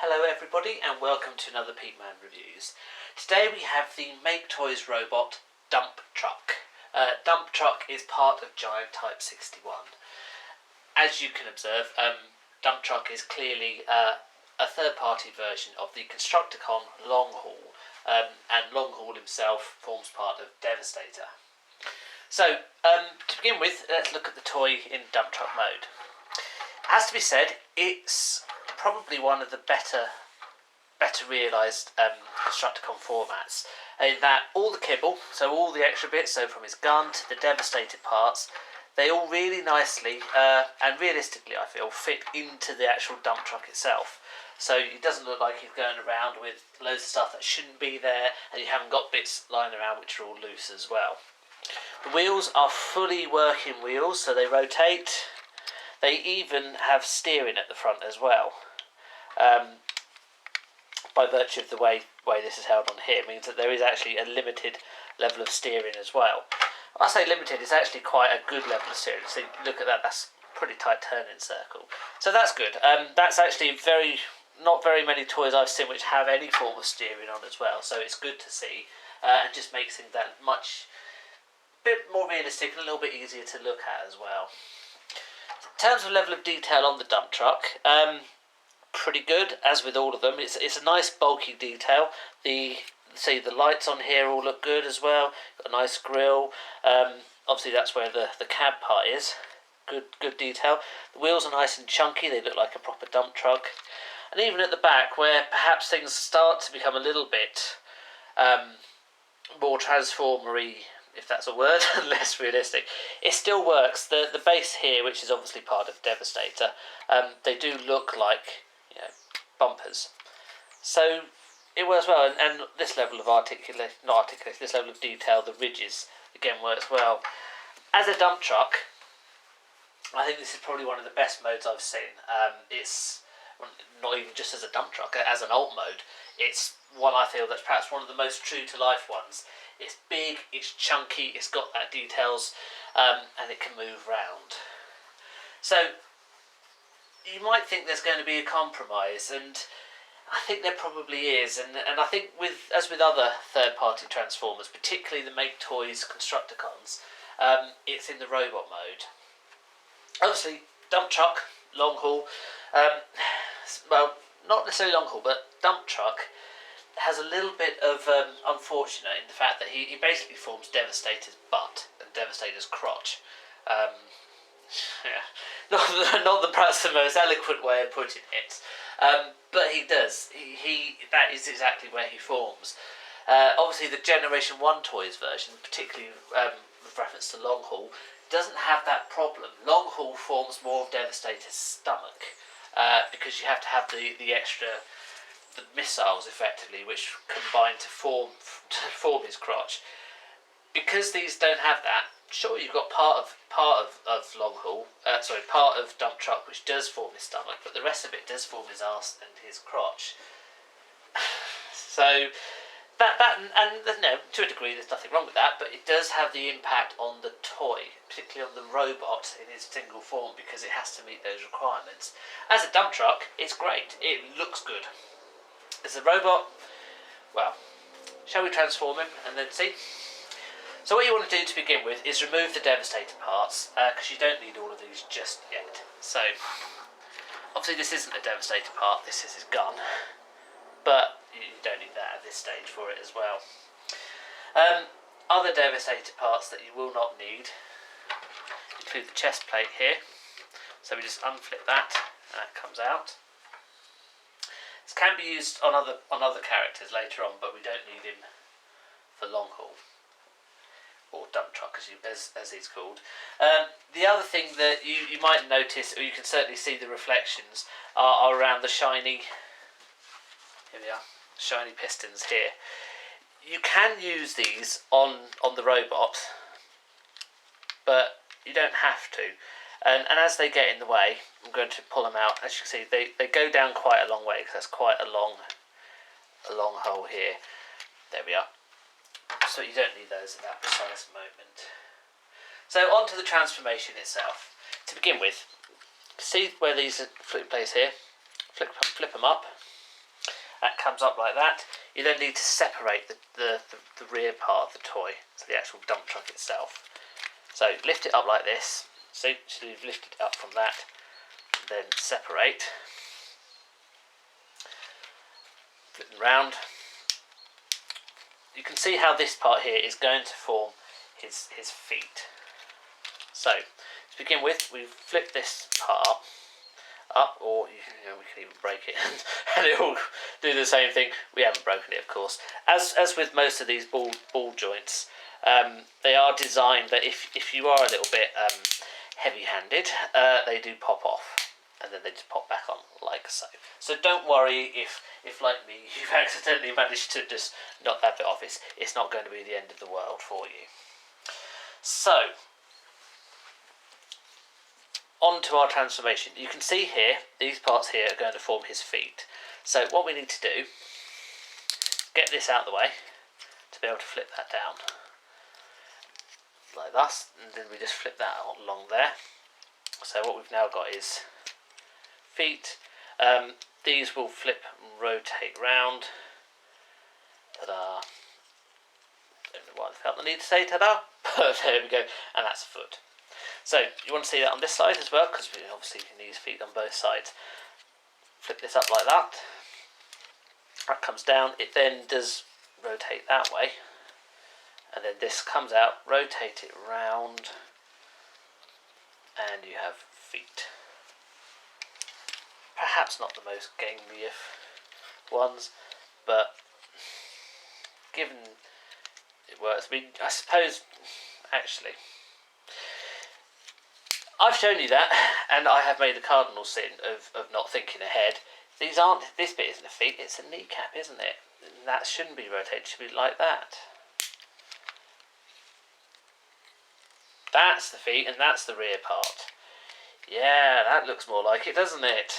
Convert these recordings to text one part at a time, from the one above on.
Hello everybody and welcome to another Peteman Reviews. Today we have the Make Toys robot Dump Truck. Dump Truck is part of Giant Type 61. As you can observe, Dump Truck is clearly a third-party version of the Constructicon Long Haul, and Long Haul himself forms part of Devastator. So, to begin with, let's look at the toy in Dump Truck mode. It has to be said, it's probably one of the better realised Constructicon formats, in that all the kibble, so all the extra bits, so from his gun to the devastated parts, they all really nicely and realistically, I feel, fit into the actual dump truck itself. So it doesn't look like he's going around with loads of stuff that shouldn't be there, and you haven't got bits lying around which are all loose as well. The wheels are fully working wheels, so they rotate. They even have steering at the front as well. By virtue of the way this is held on here, means that there is actually a limited level of steering as well. When I say limited, it's actually quite a good level of steering. So look at that, that's a pretty tight turning circle. So that's good. That's actually not very many toys I've seen which have any form of steering on as well. So it's good to see, and just makes things that much bit more realistic and a little bit easier to look at as well. In terms of level of detail on the dump truck, pretty good, as with all of them. It's a nice bulky detail. The lights on here all look good as well. Got a nice grille. Obviously that's where the cab part is. Good detail. The wheels are nice and chunky. They look like a proper dump truck. And even at the back, where perhaps things start to become a little bit more transformery, if that's a word, less realistic, it still works. The base here, which is obviously part of Devastator, they do look like, bumpers. So it works well, and this level of this level of detail, the ridges, again works well. As a dump truck, I think this is probably one of the best modes I've seen. It's not even just as a dump truck, as an alt mode, it's one I feel that's perhaps one of the most true to life ones. It's big, it's chunky, it's got that details, and it can move round. So you might think there's going to be a compromise, and I think there probably is. And I think as with other third-party Transformers, particularly the Make Toys Constructicons, it's in the robot mode. Obviously, dump truck, long haul. Well, not necessarily long haul, but dump truck has a little bit of unfortunate in the fact that he basically forms Devastator's butt and Devastator's crotch. Yeah, not perhaps the most eloquent way of putting it, but he does. That is exactly where he forms. Obviously, the Generation 1 Toys version, particularly with reference to Long Haul, doesn't have that problem. Long Haul forms more of Devastator's stomach because you have to have the extra. The missiles, effectively, which combine to form his crotch. Because these don't have that, sure, you've got part of Long Haul, part of Dump Truck, which does form his stomach, but the rest of it does form his arse and his crotch. So to a degree, there's nothing wrong with that, but it does have the impact on the toy, particularly on the robot in its single form, because it has to meet those requirements. As a dump truck, it's great. It looks good. As a robot, well, shall we transform him and then see? So what you want to do to begin with is remove the Devastator parts, because you don't need all of these just yet. So, obviously this isn't a Devastator part, this is his gun, but you don't need that at this stage for it as well. Other Devastator parts that you will not need include the chest plate here. So we just unflip that, and that comes out. This can be used on other characters later on, but we don't need him for Long Haul, or Dump Truck as he's called. The other thing that you might notice, or you can certainly see the reflections, are around the shiny. Here we are, shiny pistons here. You can use these on the robot, but you don't have to. And as they get in the way, I'm going to pull them out. As you can see, they go down quite a long way, because that's quite a long hole here. There we are. So you don't need those at that precise moment. So on to the transformation itself. To begin with, see where these are in place here? Flip them up. That comes up like that. You then need to separate the rear part of the toy, so the actual dump truck itself. So lift it up like this. So you've lifted it up from that. Then separate. Flip them round. You can see how this part here is going to form his feet. So to begin with, we flip this part up, or we can even break it and it will do the same thing. We haven't broken it, of course. As with most of these ball joints, they are designed that if you are a little bit heavy-handed, they do pop off and then they just pop back on like so. So don't worry if like me, you've accidentally managed to just knock that bit off. It's not going to be the end of the world for you. So on to our transformation. You can see here, these parts here are going to form his feet. So what we need to do, get this out of the way to be able to flip that down. Like that, and then we just flip that along there. So what we've now got is feet. These will flip and rotate round. Ta-da. Don't know why I felt the need to say ta-da, but there we go, and that's a foot. So you want to see that on this side as well, because we obviously can use feet on both sides. Flip this up like that. That comes down. It then does rotate that way, and then this comes out. Rotate it round, and you have feet. Perhaps not the most gangly of ones, but given it works. I mean, I suppose actually, I've shown you that, and I have made the cardinal sin of not thinking ahead. This bit isn't a feet, it's a kneecap, isn't it? And that shouldn't be rotated, it should be like that. That's the feet, and that's the rear part. Yeah, that looks more like it, doesn't it?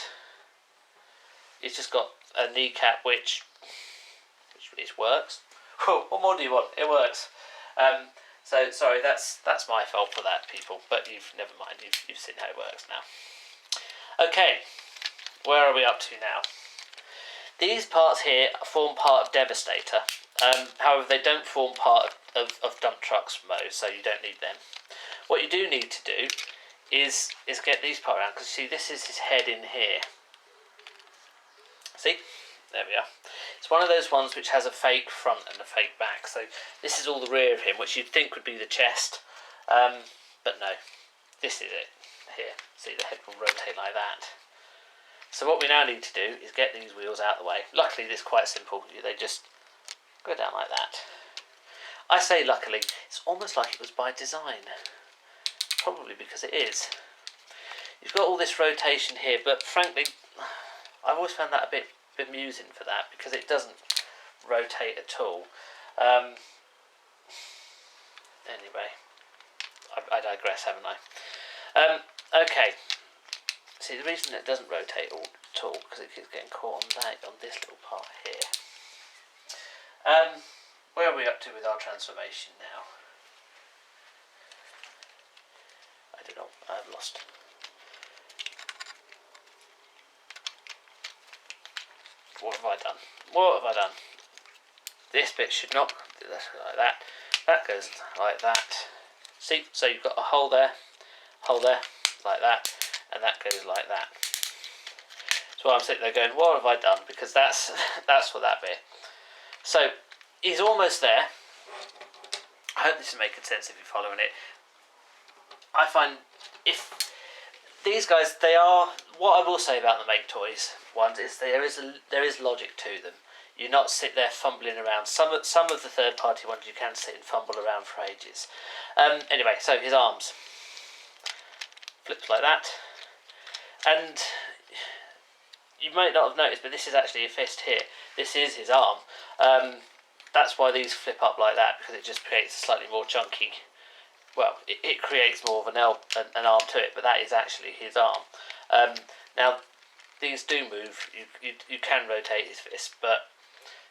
It's just got a kneecap which works. What more do you want? It works. So sorry, that's my fault for that, people. But never mind. You've seen how it works now. Okay, where are we up to now? These parts here form part of Devastator. However, they don't form part of dump trucks mode, so you don't need them. What you do need to do is get these part around, because see, this is his head in here. See? There we are. It's one of those ones which has a fake front and a fake back. So this is all the rear of him, which you'd think would be the chest. But no, this is it. Here, see, the head will rotate like that. So what we now need to do is get these wheels out of the way. Luckily, this is quite simple. They just go down like that. I say luckily, it's almost like it was by design. Probably because it is. You've got all this rotation here, but frankly, I've always found that a bit bemusing for that, because it doesn't rotate at all. Anyway, I digress, haven't I? Okay. See, the reason it doesn't rotate at all because it keeps getting caught on this little part here. Where are we up to with our transformation now? I don't know. I've lost. What have I done? What have I done? This bit should not go like that. That goes like that. See, so you've got a hole there, like that, and that goes like that. So I'm sitting there going, what have I done? Because that's for that bit. So he's almost there. I hope this is making sense if you're following it. I find if these guys, they are, what I will say about the Make Toys ones is there is logic to them. You're not sit there fumbling around. Some of the third party ones you can sit and fumble around for ages. Anyway, so his arms flips like that, and you might not have noticed, but this is actually a fist here. This is his arm. That's why these flip up like that, because it just creates a slightly more chunky. Well, it creates more of an arm to it, but that is actually his arm. Now, these do move. You can rotate his fist, but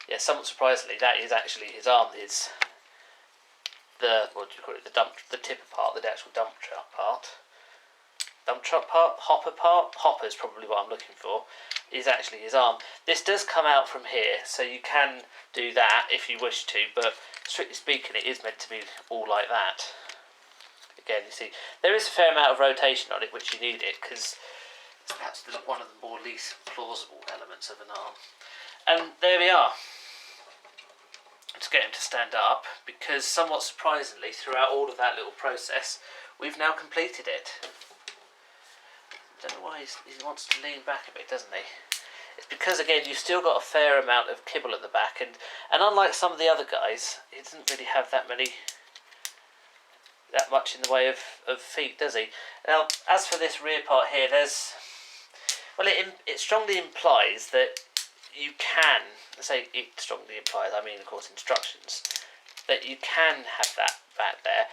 yeah, somewhat surprisingly, that is actually his arm. Is the, what do you call it? The tipper part, the actual dump truck part. dump truck part, hopper is probably what I'm looking for, is actually his arm. This does come out from here, so you can do that if you wish to, but strictly speaking it is meant to be all like that. Again, you see, there is a fair amount of rotation on it which you need it, because it's perhaps one of the more least plausible elements of an arm. And there we are. To get him to stand up, because somewhat surprisingly throughout all of that little process we've now completed it. I don't know why he wants to lean back a bit, doesn't he? It's because again you've still got a fair amount of kibble at the back, and unlike some of the other guys, he doesn't really have that much in the way of feet, does he? Now as for this rear part here, it strongly implies that you can, it strongly implies, I mean of course instructions, that you can have that back there,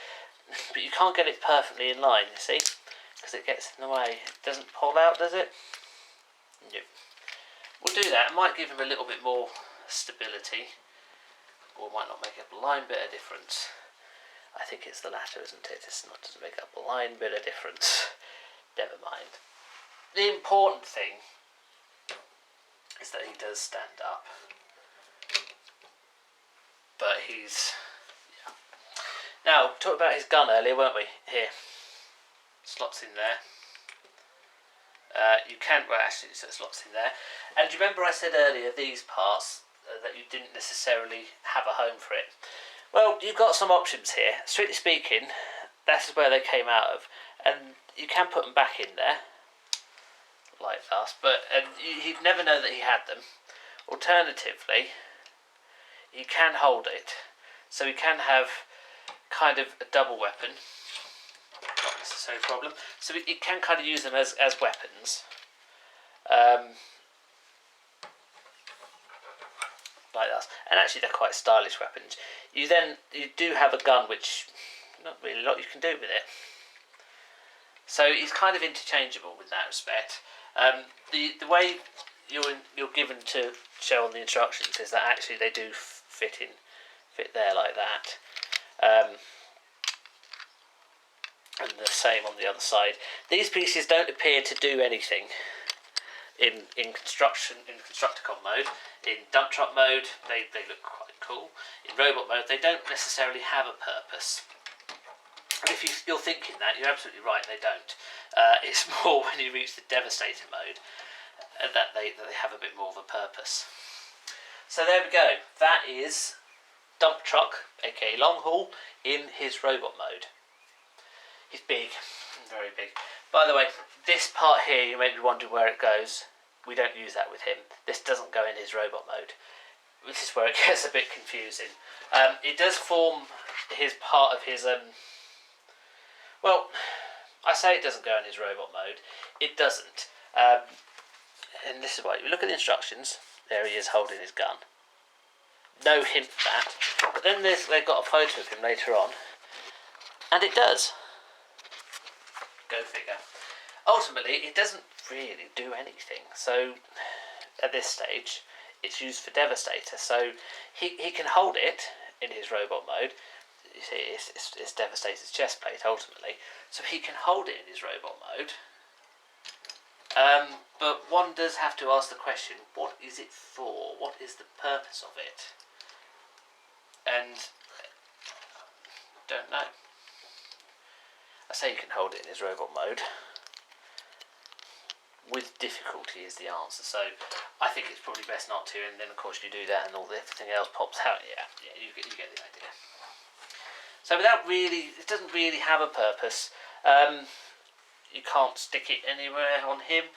but you can't get it perfectly in line, you see, because it gets in the way. It doesn't pull out, does it? No. We'll do that. It might give him a little bit more stability, or it might not make a blind bit of difference. I think it's the latter, isn't it? Doesn't make a blind bit of difference. Never mind. The important thing is that he does stand up, but he's, yeah. Now, talked about his gun earlier, weren't we? Here, slots in there. You can, well actually so it slots in there, and do you remember I said earlier these parts that you didn't necessarily have a home for it? Well, you've got some options here. Strictly speaking, that's where they came out of, and you can put them back in there like that, but he'd never know that he had them. Alternatively, you can hold it, so he can have kind of a double weapon, not necessarily a problem, so he can kind of use them as weapons, like that, and actually they're quite stylish weapons. You do have a gun which not really a lot you can do with it, so he's kind of interchangeable with that respect. The way you're given to show on the instructions is that actually they do fit there like that, and the same on the other side. These pieces don't appear to do anything in Constructicon mode. In dump truck mode they look quite cool. In robot mode they don't necessarily have a purpose. And if you're thinking that, you're absolutely right, they don't. It's more when you reach the Devastator mode that they have a bit more of a purpose. So there we go. That is Dump Truck, aka Long Haul, in his robot mode. He's big, very big. By the way, this part here, you may be wondering where it goes. We don't use that with him. This doesn't go in his robot mode. This is where it gets a bit confusing. It does form his part of his... well, I say it doesn't go in his robot mode. It doesn't. And this is why. You look at the instructions. There he is holding his gun. No hint of that. But then they've got a photo of him later on. And it does. Go figure. Ultimately, it doesn't really do anything. So, at this stage, it's used for Devastator. So, he can hold it in his robot mode. You see, it's Devastator's chest plate, ultimately. So, he can hold it in his robot mode. But one does have to ask the question, what is it for? What is the purpose of it? And don't know. I say you can hold it in his robot mode. With difficulty is the answer, so I think it's probably best not to, and then of course you do that and everything else pops out. Yeah, you get the idea. So it doesn't really have a purpose. You can't stick it anywhere on him.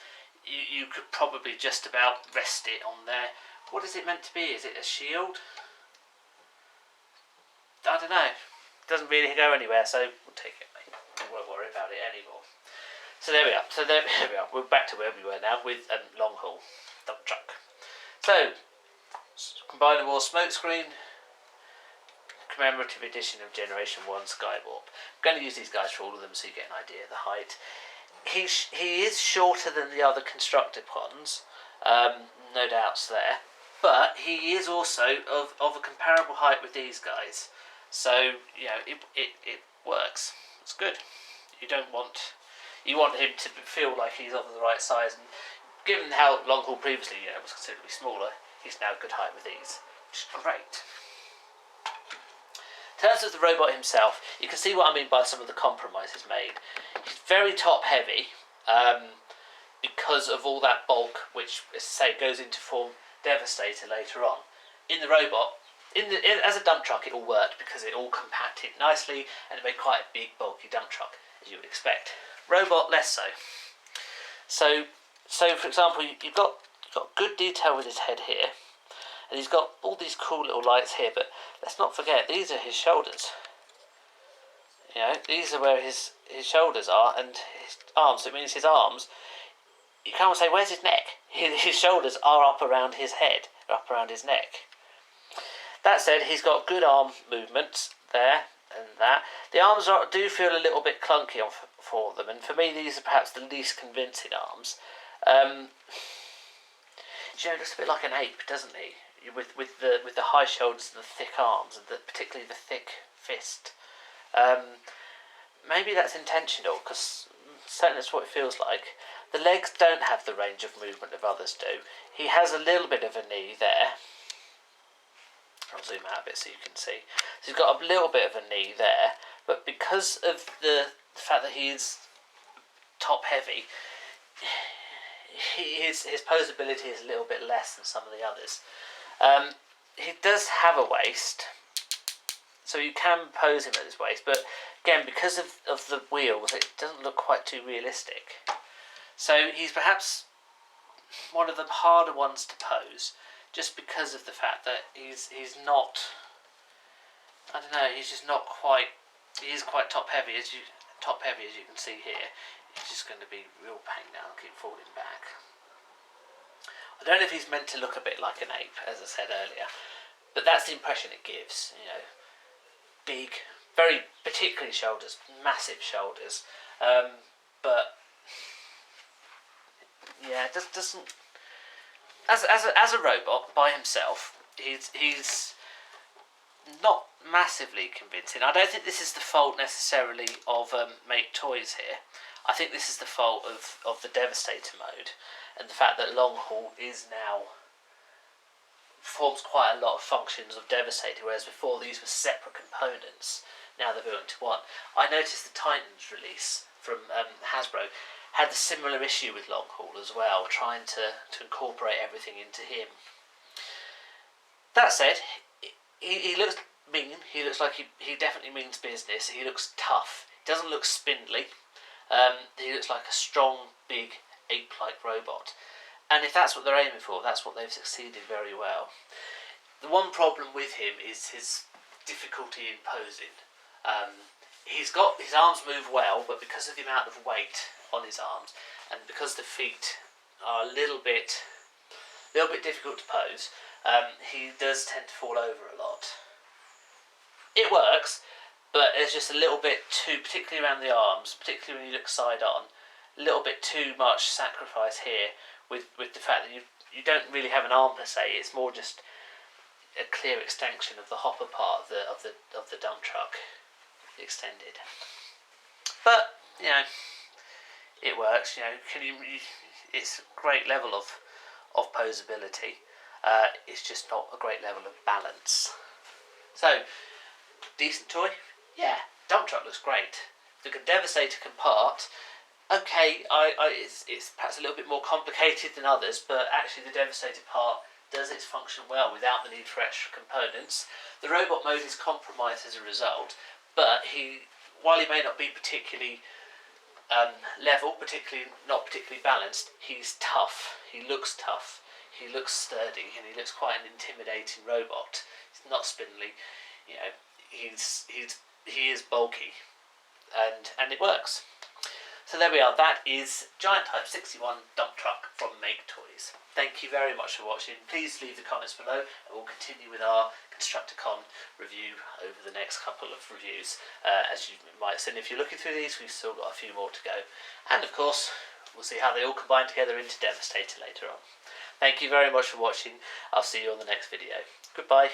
You could probably just about rest it on there. What is it meant to be? Is it a shield? I don't know. It doesn't really go anywhere, so we'll take it, mate. We won't worry about it anymore. So there we are. We're back to where we were now with Long Haul Dump Truck. So, Combiner War Smokescreen, commemorative edition of Generation 1 Skywarp. I'm going to use these guys for all of them so you get an idea of the height. He is shorter than the other Constructicons, no doubts there, but he is also of a comparable height with these guys. So, you know, it works. It's good. You want him to feel like he's of the right size, and given how long haul previously was considerably smaller, he's now a good height with these, which is great. In terms of the robot himself, you can see what I mean by some of the compromises made. He's very top heavy because of all that bulk, which, as I say, goes into form Devastator later on. In the robot, as a dump truck, it all worked because it all compacted nicely and it made quite a big, bulky dump truck, as you would expect. Robot, less so. So for example, you've got good detail with his head here, and he's got all these cool little lights here, but let's not forget, these are his shoulders. These are where his shoulders are, and his arms, so it means his arms, you can't say, where's his neck? His shoulders are up around his head, up around his neck. That said, he's got good arm movements there and that. The arms do feel a little bit clunky for them, and for me these are perhaps the least convincing arms. He looks a bit like an ape, doesn't he? With the high shoulders and the thick arms, and particularly the thick fist. Maybe that's intentional, because certainly that's what it feels like. The legs don't have the range of movement of others do. He has a little bit of a knee there. I'll zoom out a bit so you can see. So he's got a little bit of a knee there, but because of the fact that he is top heavy, his posability is a little bit less than some of the others. He does have a waist, so you can pose him at his waist, but again, because of the wheels, it doesn't look quite too realistic. So he's perhaps one of the harder ones to pose, just because of the fact that he's not, I don't know, he's just not quite, he is quite top heavy as you can see here. He's just going to be real pain now and keep falling back. I don't know if he's meant to look a bit like an ape, as I said earlier, but that's the impression it gives. Big, very particularly shoulders, massive shoulders, but yeah, it just doesn't. As a robot by himself, he's not massively convincing. I don't think this is the fault necessarily of Make Toys here. I think this is the fault of the Devastator mode, and the fact that long haul forms quite a lot of functions of Devastator, whereas before these were separate components. Now they're built into one. I noticed the Titans release from Hasbro had the similar issue with long haul as well, trying to incorporate everything into him. That said, he looks mean. He looks like he definitely means business. He looks tough. He doesn't look spindly. He looks like a strong, big, ape-like robot. And if that's what they're aiming for, that's what they've succeeded very well. The one problem with him is his difficulty in posing. His arms move well, but because of the amount of weight on his arms, and because the feet are a little bit difficult to pose, he does tend to fall over a lot. It works, but there's just a little bit too, particularly around the arms, particularly when you look side on, a little bit too much sacrifice here with the fact that you don't really have an arm per se. It's more just a clear extension of the hopper part of the dump truck, extended. But it works. It's a great level of posability. It's just not a great level of balance. So, decent toy? Yeah. Dump truck looks great. The Devastator can part. Okay, it's perhaps a little bit more complicated than others, but actually the Devastator part does its function well without the need for extra components. The robot mode is compromised as a result, but while he may not be particularly level, not particularly balanced, he's tough. He looks tough. He looks sturdy, and he looks quite an intimidating robot. He's not spindly. He is bulky, and it works. So there we are. That is Giant Type 61 Dump Truck from Make Toys. Thank you very much for watching. Please leave the comments below, and we'll continue with our Constructicon review over the next couple of reviews. As you might have seen, if you're looking through these, we've still got a few more to go. And of course, we'll see how they all combine together into Devastator later on. Thank you very much for watching. I'll see you on the next video. Goodbye.